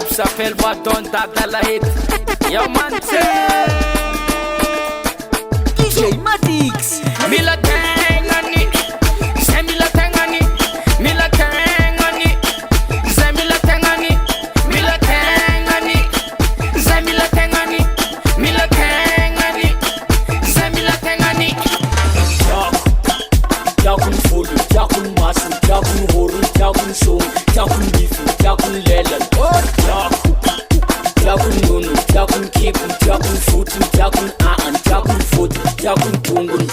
clip s'appelle Bâton d'Adalaïde. Yo man, DJ Matix. Mila tengani, c'est Mila tengani, Mila tengani, c'est Mila tengani, Mila tengani, c'est Mila tengani, Mila tengani, c'est Mila tengani. Jakun fulu, jakun masu, jakun horu, jakun shom, jakun bifu, jakun lelan. Jakun nunu, jakun kipu, jakun futu, jakun aan, jakun fotu, jakun pungun.